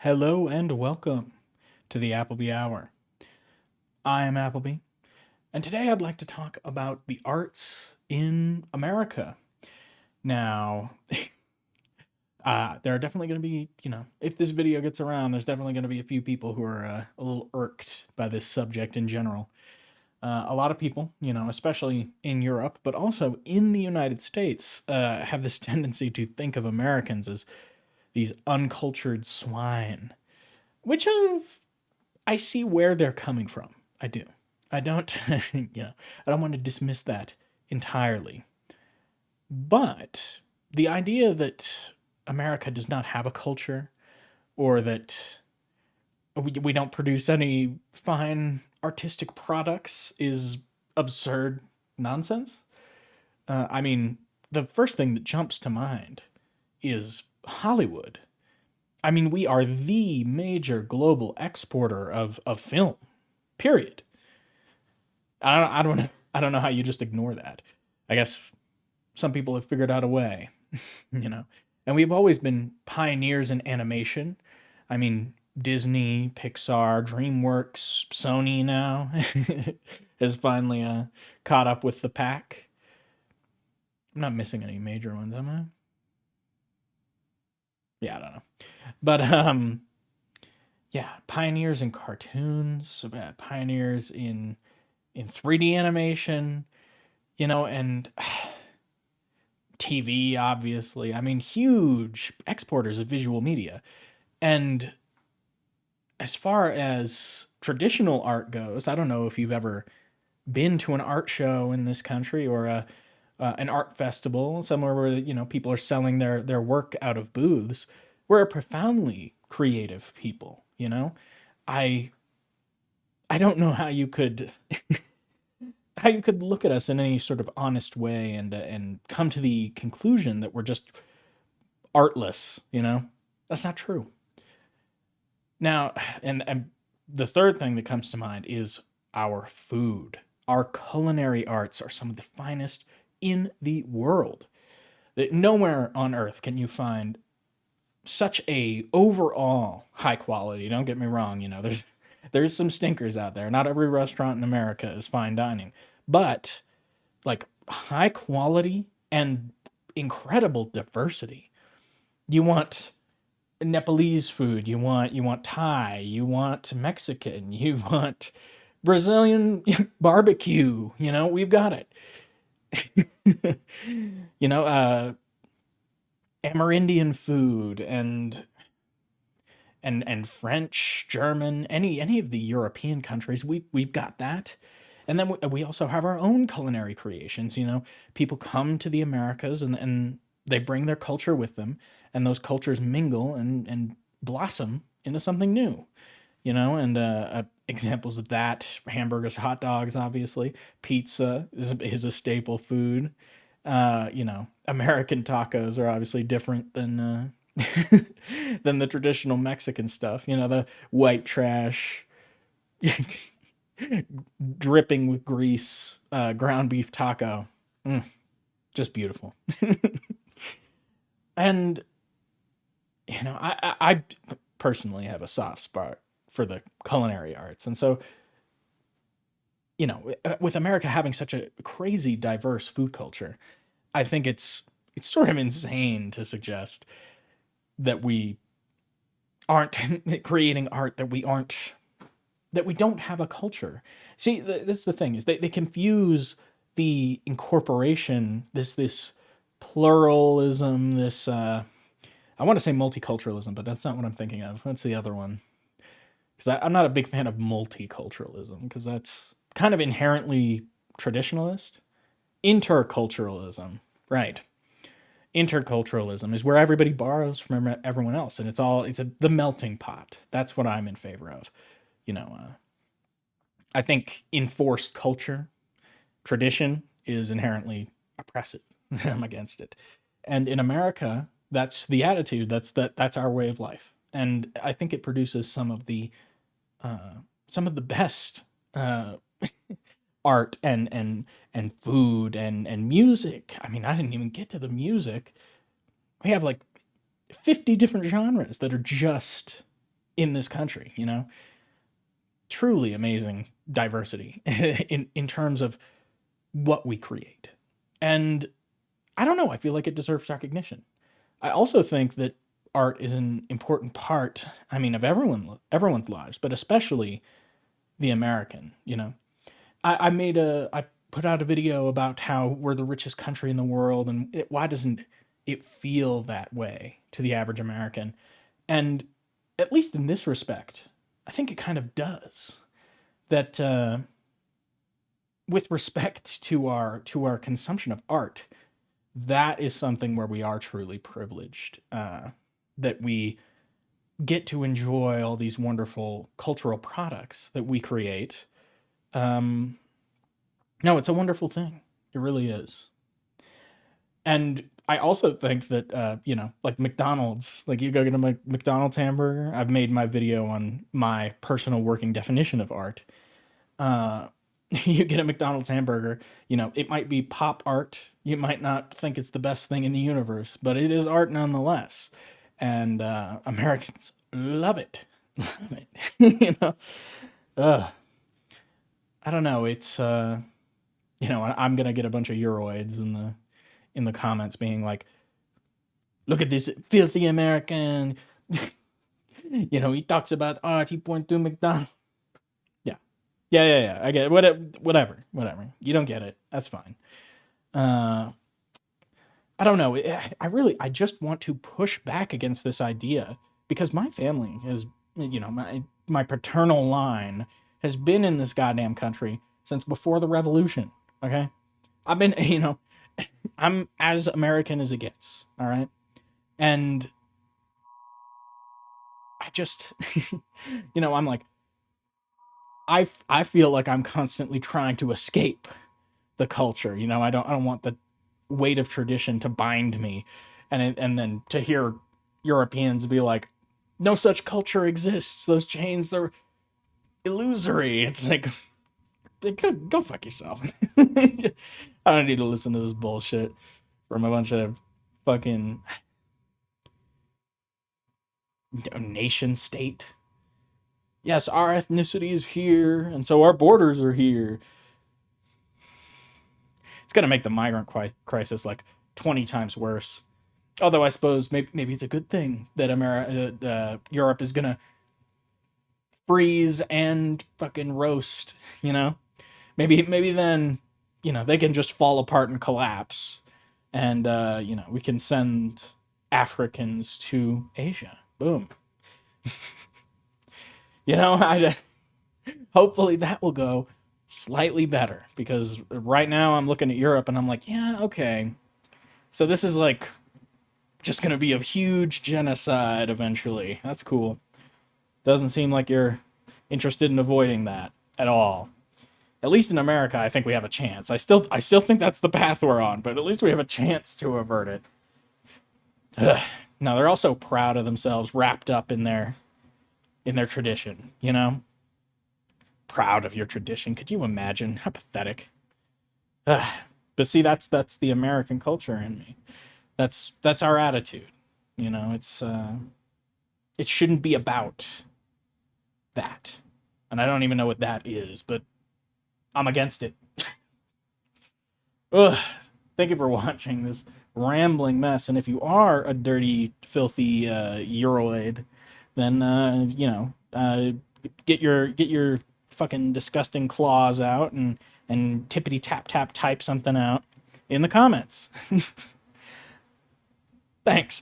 Hello and welcome to the Appleby Hour. I am Appleby, and today I'd like to talk about the arts in America. Now, there are definitely going to be, if this video gets around, there's definitely going to be a few people who are a little irked by this subject in general. A lot of people, especially in Europe, but also in the United States, have this tendency to think of Americans as these uncultured swine, which I see where they're coming from. I do. I don't, I don't want to dismiss that entirely. But the idea that America does not have a culture or that we don't produce any fine artistic products is absurd nonsense. I mean, the first thing that jumps to mind is Hollywood. I mean, we are the major global exporter of film. Period. I don't know how you just ignore that. I guess some people have figured out a way, you know. And we've always been pioneers in animation. I mean, Disney, Pixar, DreamWorks, Sony now has finally caught up with the pack. I'm not missing any major ones, am I? Yeah, I don't know. But yeah, pioneers in cartoons, pioneers in 3D animation, and TV obviously. I mean, huge exporters of visual media. And as far as traditional art goes, I don't know if you've ever been to an art show in this country or an art festival somewhere where people are selling their work out of booths. We're a profoundly creative people. I I don't know how you could look at us in any sort of honest way and come to the conclusion that we're just artless. That's not true. Now, and the third thing that comes to mind is our food. Our culinary arts are some of the finest in the world. That nowhere on earth can you find such a overall high quality. Don't get me wrong, there's some stinkers out there. Not every restaurant in America is fine dining, but like high quality and incredible diversity. You want Nepalese food, you want Thai, you want Mexican, you want Brazilian barbecue, we've got it. you know, uh Amerindian food and French, German, any of the European countries, we've got that. And then we also have our own culinary creations. People come to the Americas and they bring their culture with them, and those cultures mingle and blossom into something new. And examples of that: hamburgers, hot dogs, obviously. Pizza is a staple food. American tacos are obviously different than the traditional Mexican stuff. The white trash, dripping with grease, ground beef taco. Mm, just beautiful. And I personally have a soft spot for the culinary arts, and so with America having such a crazy diverse food culture, I think it's sort of insane to suggest that we aren't creating art, that we don't have a culture. See, this is the thing: is they confuse the incorporation, this pluralism, this I want to say multiculturalism, but that's not what I'm thinking of. What's the other one? Because I'm not a big fan of multiculturalism because that's kind of inherently traditionalist. Interculturalism, right? Interculturalism is where everybody borrows from everyone else, and the melting pot. That's what I'm in favor of. You know, I think enforced culture, tradition is inherently oppressive. I'm against it, and in America, that's the attitude. That's our way of life, and I think it produces some of the best uh, art and food and music. I mean, I didn't even get to the music. We have like 50 different genres that are just in this country, you know? Truly amazing diversity in terms of what we create. And I don't know, I feel like it deserves recognition. I also think that art is an important part, I mean, of everyone's lives, but especially the American, you know. I put out a video about how we're the richest country in the world, and why doesn't it feel that way to the average American? And at least in this respect, I think it kind of does. That with respect to our consumption of art, that is something where we are truly privileged. That we get to enjoy all these wonderful cultural products that we create. Um, no, it's a wonderful thing. It really is. And I also think that you know, like McDonald's, like you go get a McDonald's hamburger. I've made my video on my personal working definition of art. Uh, you get a McDonald's hamburger, you know, it might be pop art. You might not think it's the best thing in the universe, but it is art nonetheless. And Americans love it. Love it. You know, uh, I don't know. It's you know, I'm gonna get a bunch of Euroids in the comments being like, "Look at this filthy American." You know, he talks about art. He points to McDonald's. Yeah, yeah. I get it. Whatever. You don't get it. That's fine. Uh, I don't know. I just want to push back against this idea because my family is, you know, my paternal line has been in this goddamn country since before the revolution. Okay, I've been, you know, I'm as American as it gets. All right, and I just, you know, I'm like, I feel like I'm constantly trying to escape the culture. You know, I don't want the weight of tradition to bind me, and then to hear Europeans be like, "No such culture exists. Those chains, they're illusory." It's like, go fuck yourself. I don't need to listen to this bullshit from a bunch of fucking nation state. Yes, our ethnicity is here, and so our borders are here. It's gonna make the migrant crisis like 20 times worse. Although I suppose maybe it's a good thing that Europe is gonna freeze and fucking roast. You know, maybe then, you know, they can just fall apart and collapse, and you know, we can send Africans to Asia. Boom. You know, I hopefully that will go slightly better because right now I'm looking at Europe and I'm like, yeah, okay. So this is like just gonna be a huge genocide eventually. That's cool. Doesn't seem like you're interested in avoiding that at all. At least in America, I think we have a chance. I still think that's the path we're on, but at least we have a chance to avert it. Ugh. Now they're also proud of themselves, wrapped up in their tradition. You know, proud of your tradition. Could you imagine? How pathetic. Ugh. But see, that's the American culture in me. That's our attitude. You know, it shouldn't be about that. And I don't even know what that is, but I'm against it. Ugh. Thank you for watching this rambling mess. And if you are a dirty, filthy Euroid, then you know, get your fucking disgusting claws out and tippity tap tap type something out in the comments. Thanks.